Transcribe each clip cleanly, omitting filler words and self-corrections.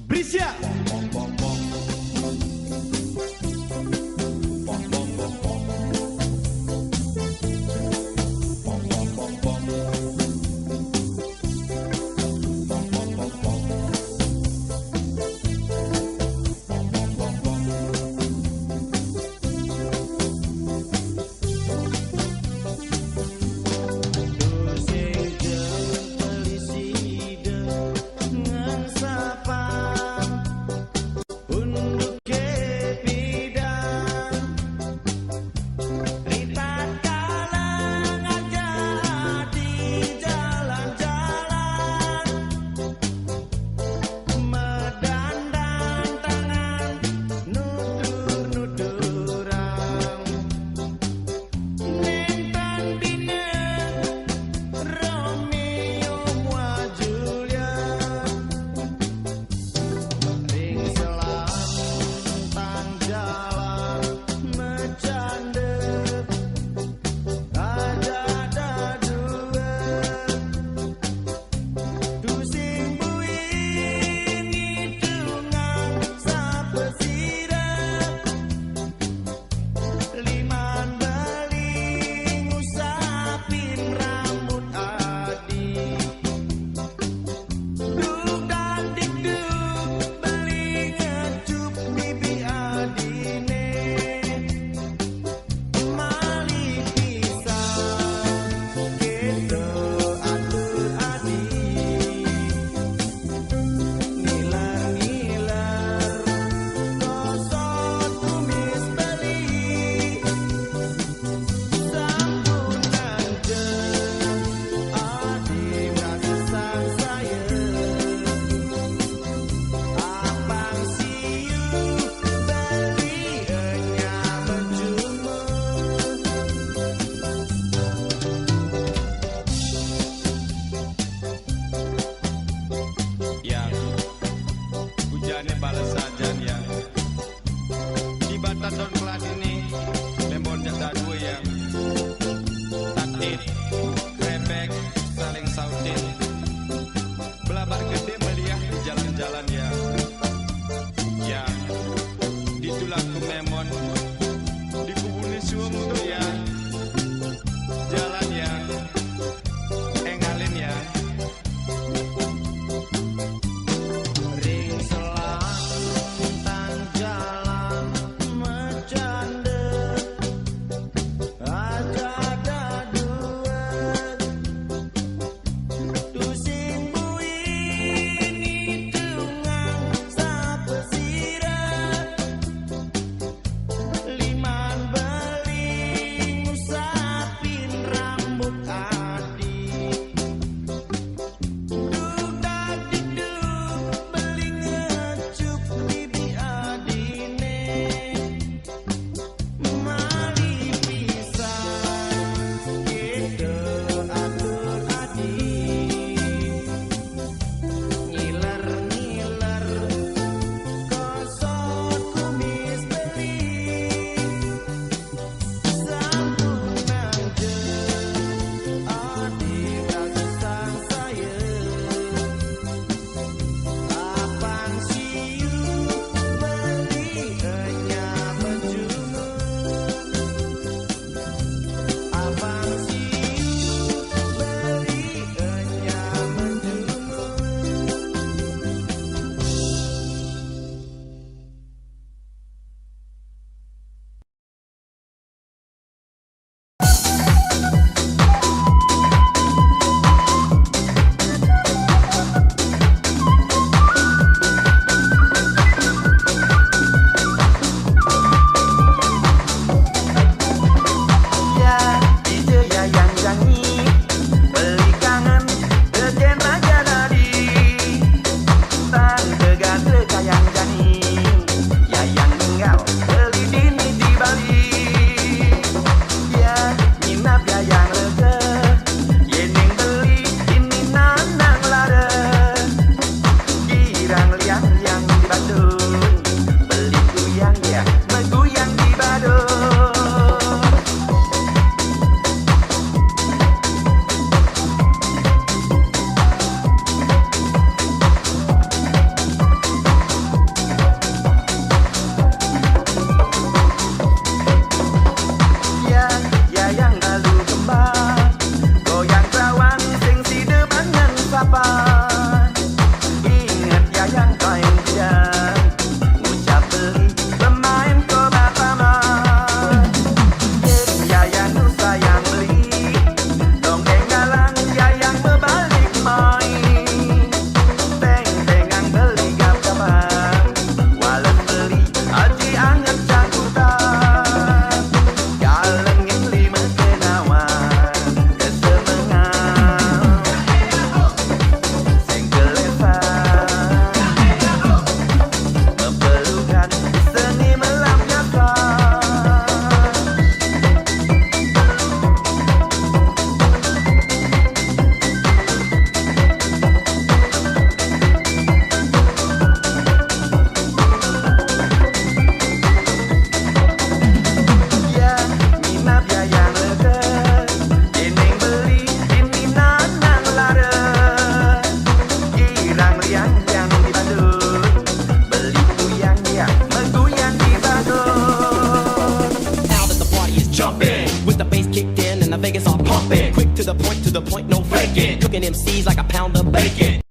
Brisya. to the point, no faking. Cooking MCs like a pound of bacon.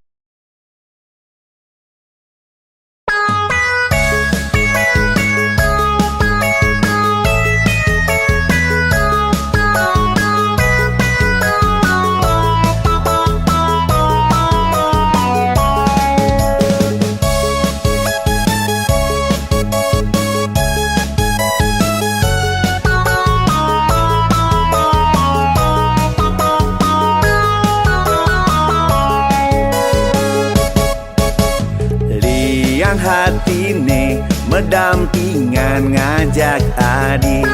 Hati ne mendampingan ngajak adik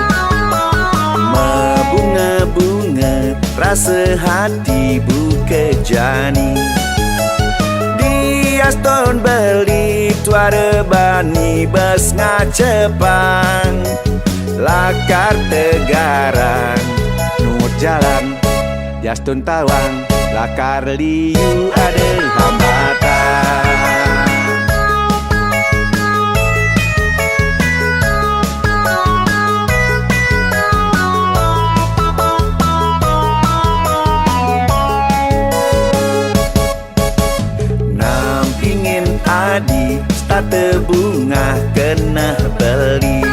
membunga-bunga rasa hati buka jani dia ston beli tuara bani bas ngacepang lakar tegarang nur jalan Jaston tawang lakar liu ada hambatan. Starte bunga kena beli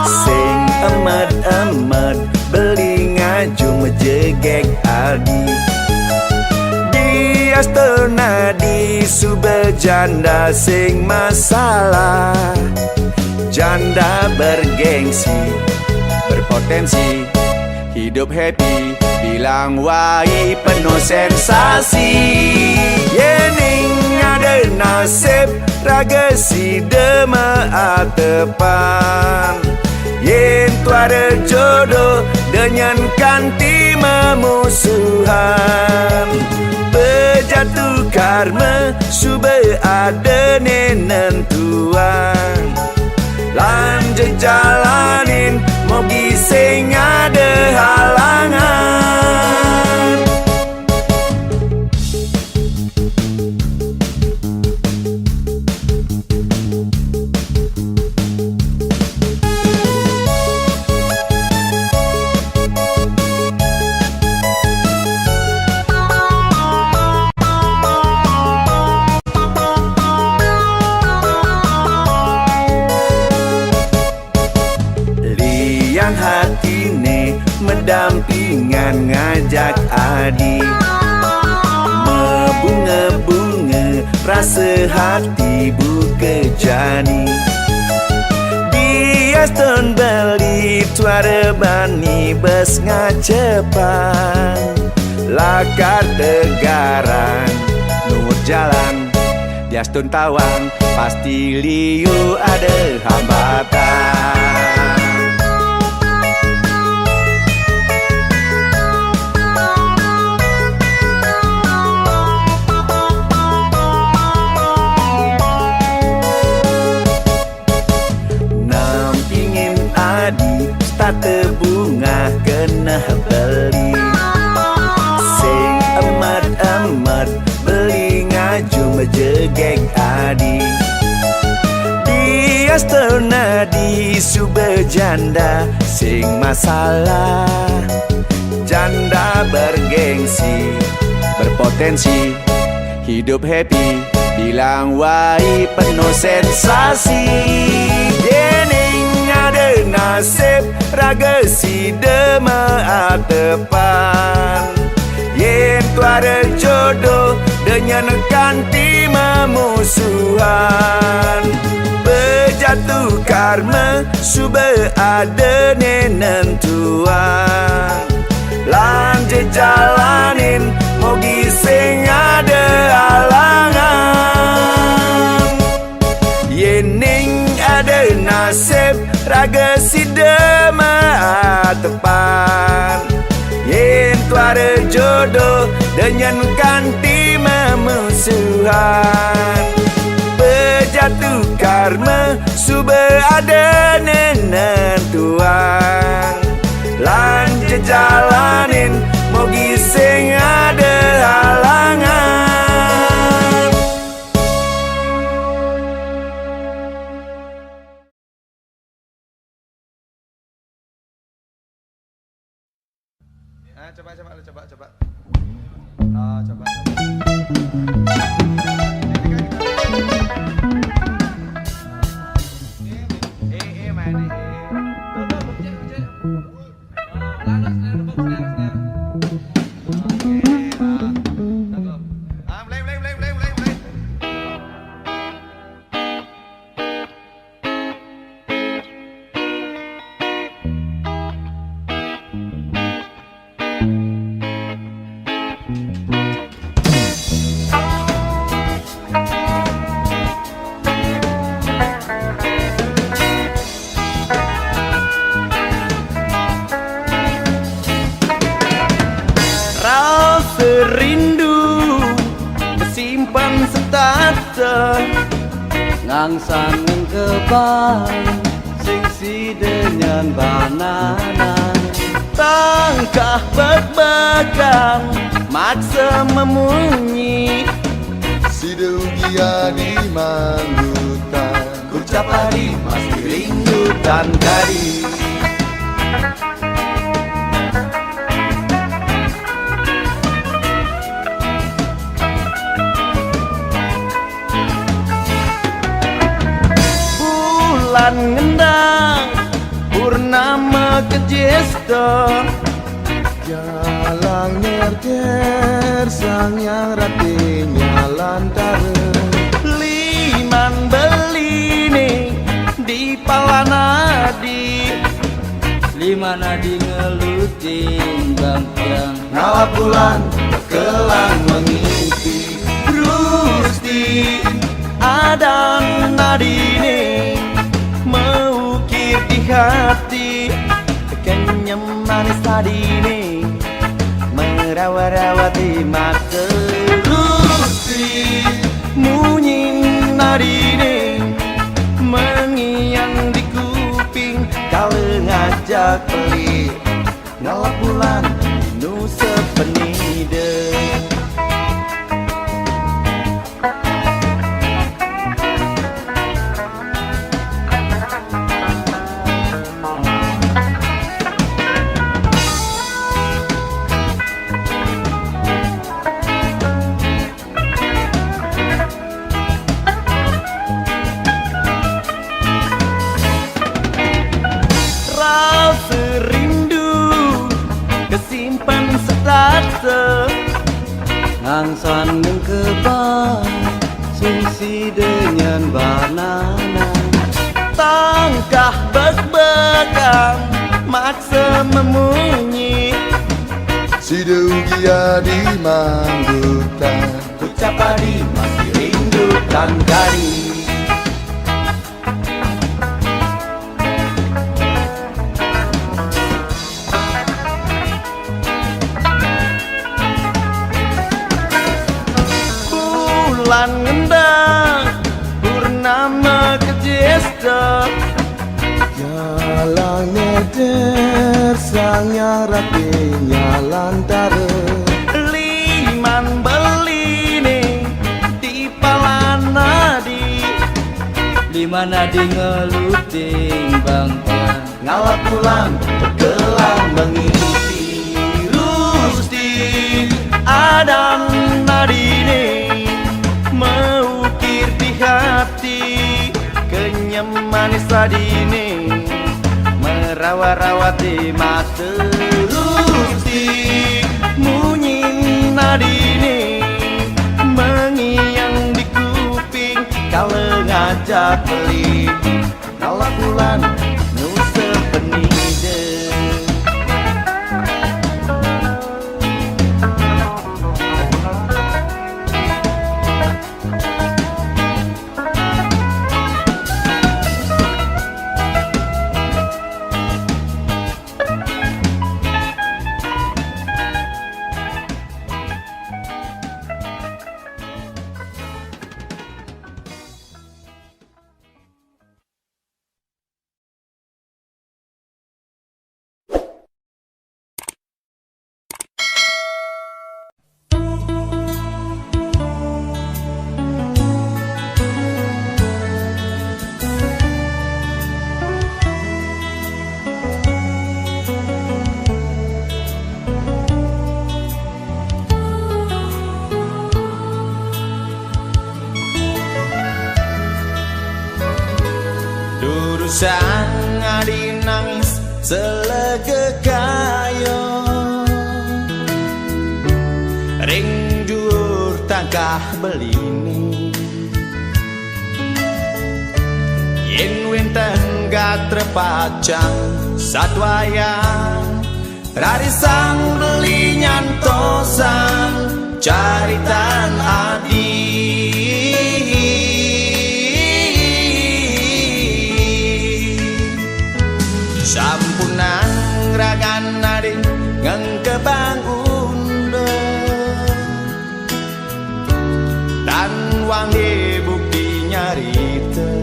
sing emet-emet beli ngajung jegek adi dia stona di sube janda sing masalah janda bergengsi berpotensi hidup happy bilang wai penuh sensasi yening ada nasib raga si dema atepan yen tuara jodoh dengan kanti memusuhan bejatuh karma sube ada nenentuan lanjut jalanin mau gising ada halangan. Mendampingan ngajak adik membunga-bunga rasa hati buka jani dia ston beli tuara bani bes ngacepang lakar tegarang nur jalan dia ston tawang pasti liu ada hambatan. Starte bunga kena beli sing emat-emat beli ngajung jegek adi dia stona di sube janda sing masalah janda bergengsi berpotensi hidup happy bilang wai penuh sensasi yening ada nasib raga si dema atepan yen tuara jodoh dengan kanti memusuhan bejatuh karma sube ada nenentuan lanjut jalanin mau gising ada halangan yening ada nasib raga si dema tepan yen tuara jodoh dengan kanti memusuhan bejatuh karma sube ada nenentuan lanjut jalanin mau gising ada halangan. Coba lu coba. Coba. Main nih. Mulai. Rasa rindu kesimpan setata Ngangsang kebang singsi dengan bananan Tangkah berbagang maksa memunyi Sidugia di manggutan Ucap hari masih rindu dan kari Bulan ngendang purnama kejesta Jalang nyer sang yang ratinya lantara Liman beline di palanadi Lima nadi ngelutin bangkiang Ngala bulan kelang mengimpi Rusti adan nadine Mengukir di hati Kenyam manis tadine Merawat-rawat di mata Rusti munying nadine Mengiang di kuping Kau ngajak pelik Ngalap bulan nu sepenide Rasa rindu kesimpan setata Ngangsang kebang singsi dengan bananan Tangkah berbagang maksa memunyi Sidugia di manggutan Ucap hari masih rindu dan kari Bulan ngendang purnama kejesta Jalang nyer sang yang ratinya lantara Liman beline di palanadi Lima nadi ngelutin bangkiang Ngala bulan bergelang mengikuti Rusti adan nadine Mengukir di hati Kenyam manis tadine Merawat-rawat di mata Rusti munying nadine Mengiang di kuping Kalau ngajak pelik Ngala bulan sang adi nangis selegekayo ring dhuwur tangkah beline yen wenten gatrepacang satwayang rarisang beli nyantosan caritan adi sampunang ragan adi ngengkebangun dan wangi bukti nyarita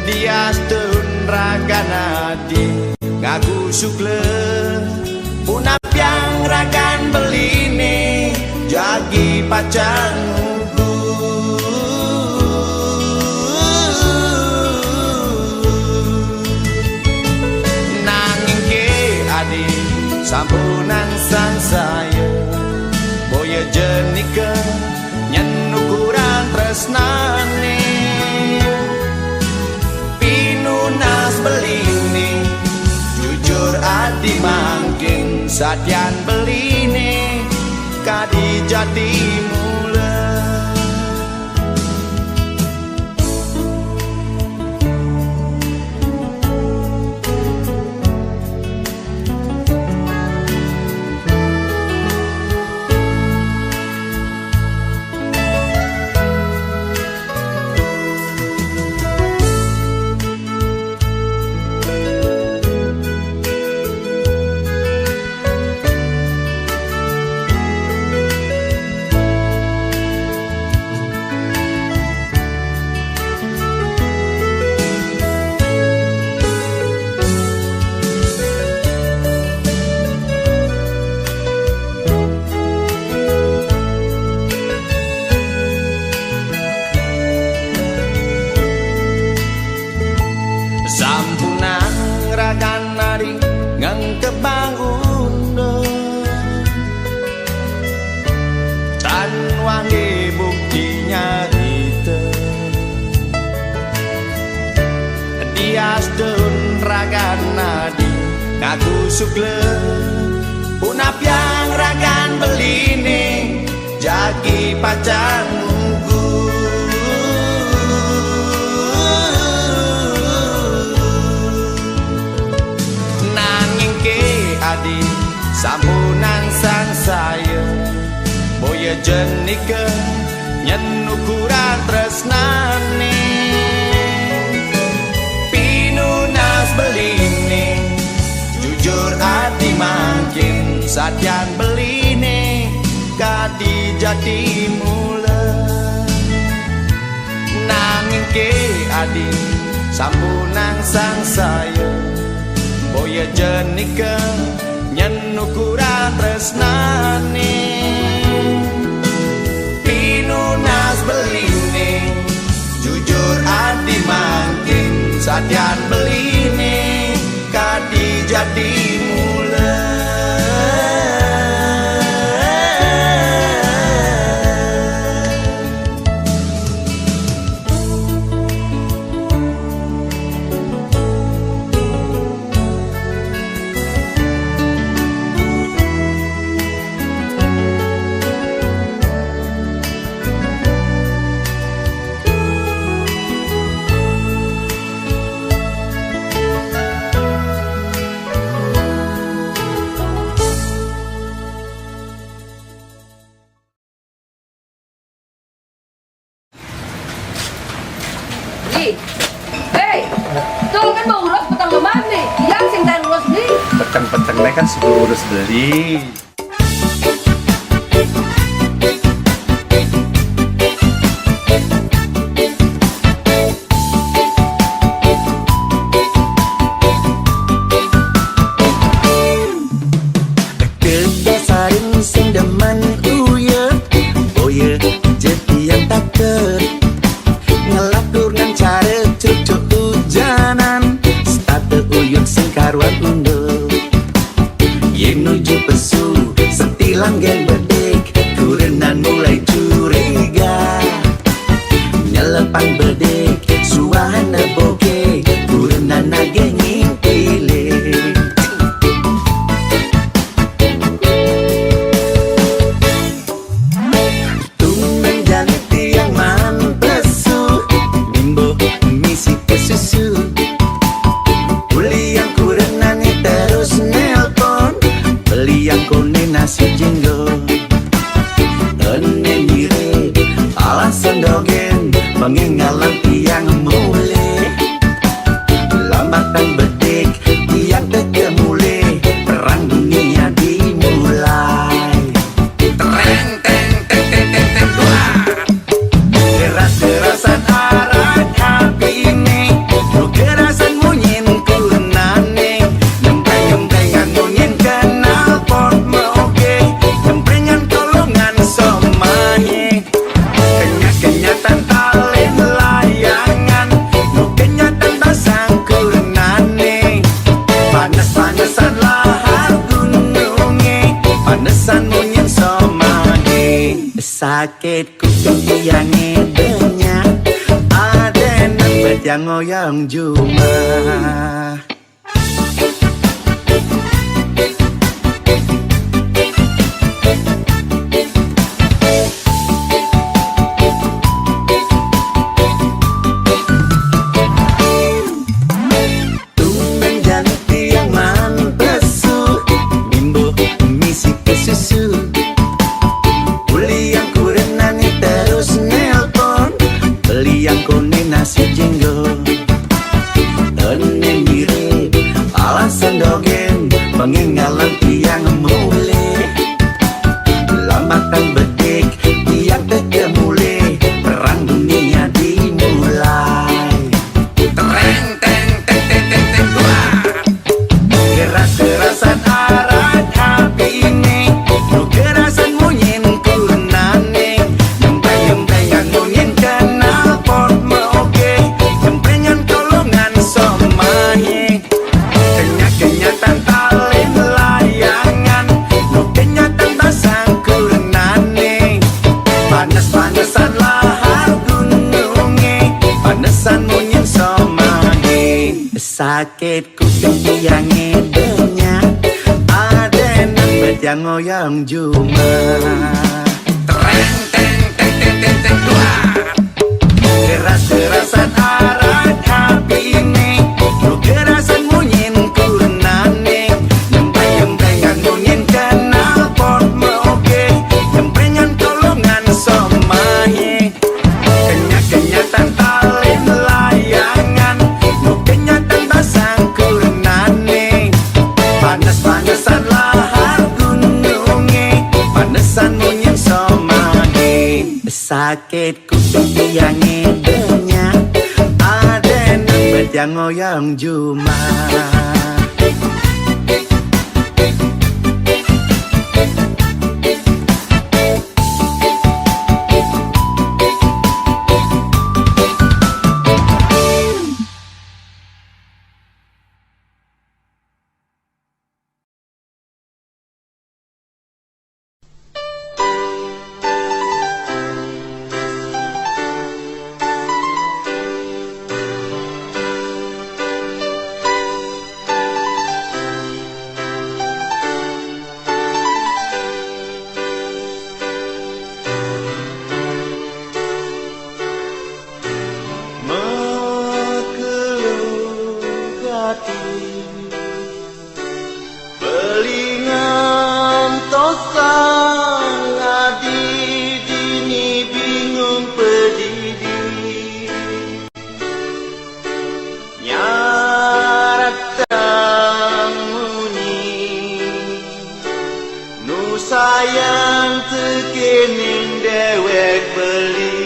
diastun ragan adi ngaku sukle punap yang ragan beline jagi pacang ugu nanging ke adi sampunan sang saya boya jenika nyen ukuran tresnane pinunas beline jujur adi mangking satyan beline kadi jati mula sampunang ragan nari ngengkebangun tan wangi bukti nyarita diastun ragan nadi ngaku sukle punap yang ragan beline jagi pacang ugu adi sampunan sang saya boya jenika nyen ukuran tresnane pinunas beline jujur adi mangkin satyan beline kadi jati mula nanging ke adi sampunan sang saya boya jenika nyen ukuran tresnane pinunas beline jujur adi mangkin satyan beline kadi jati mula Hei, tuh kan mau urus petang leman nih, yang sing tan urus nih. Petang-petangnya kan sudah urus beli. Kedasarin sing demen uye boye jeti yang taker ngelatur ngan cara cucuk hujanan starte uyun sing karuan undul yen nuju pesu setilang geng bedek kurenan mulai curiga nyelepan bedek Sakit kuping yang edenya, adenan bet yang ngoyong cuma. Pengingalan tiang mulai lambatan bedik tiang terkemulai, perang dunia dimulai. Tereng teng teng teng teng teng wah. Keras-kerasan arat api ini, kerasan munyin kunane, nyempeng-nyempengan munyin kenal pot meoke, nyempengan kolongan somahe, kenyak-kenyatan sakit kuping yang edenya, adenan bet yang ngoyong cuma. Tereng teng teng teng teng teng wah. Keras-kerasan arat api ini, kerasan munyin kunane, nyempeng-nyempengan munyin kenal pot meoke, nyempengan kolongan somahe, kenyak-kenyatan talin layangan, kenyatan basang kurnane, panas-panasan lahar gununge, panesan munyin somahe. Sakit kuping yang edenya, adenan bet yang ngoyong cuma. Belingan tosang adi dini bingung pedidi, nyarat tamuni nu sayang tekening dewek beli.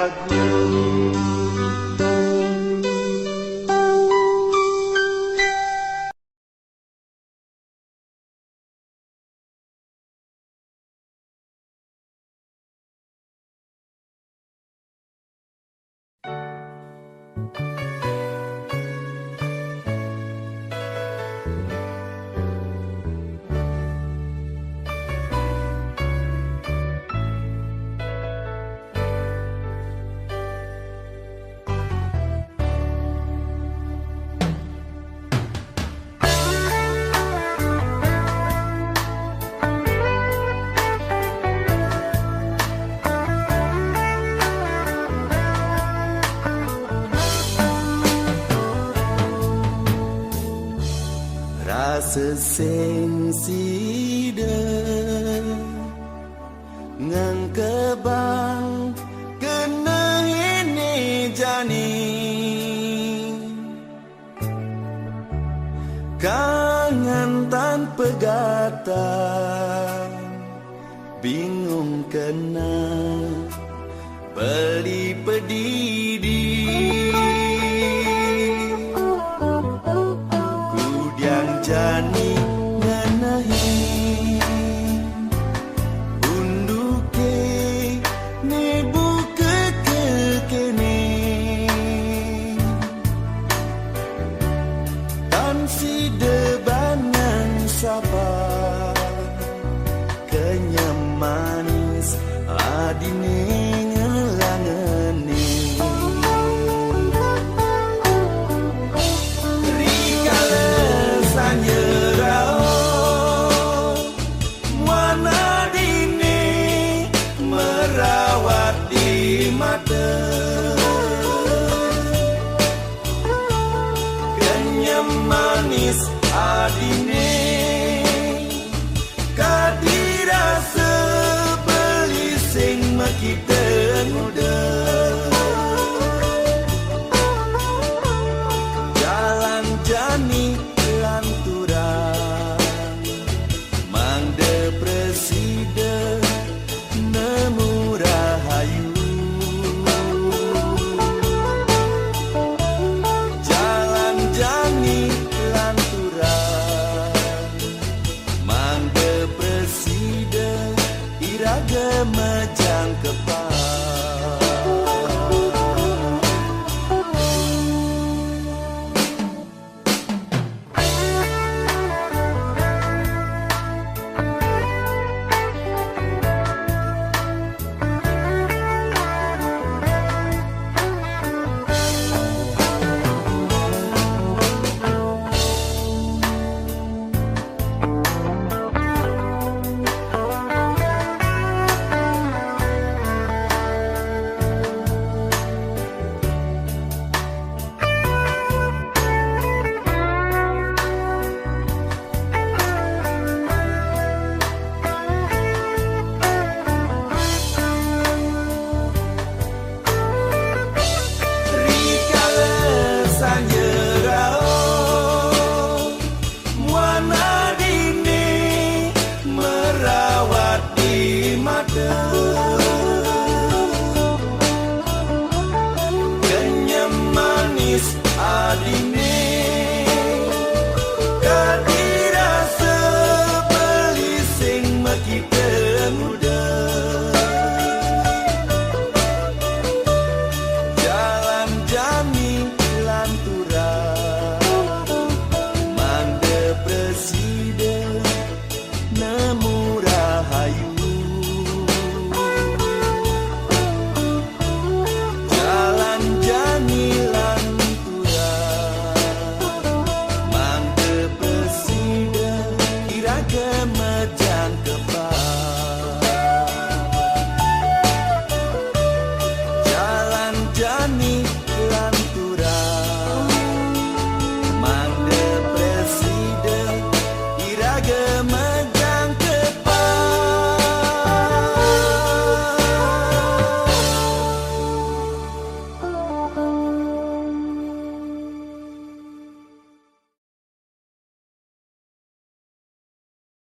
lagu. Rasa sengsida ngang kebang kena ini jani kangen tanpa gata bingung kena beli pedidi jani nganahi unduke ne buka kekene tan si debanan sapa kenyam manis adine ngelangeni kenyam manis adine kadira sebeli sing makita muda jalan jani lanturan mang depresi de nemu rahayu iraga majang kepal kenyam manis adine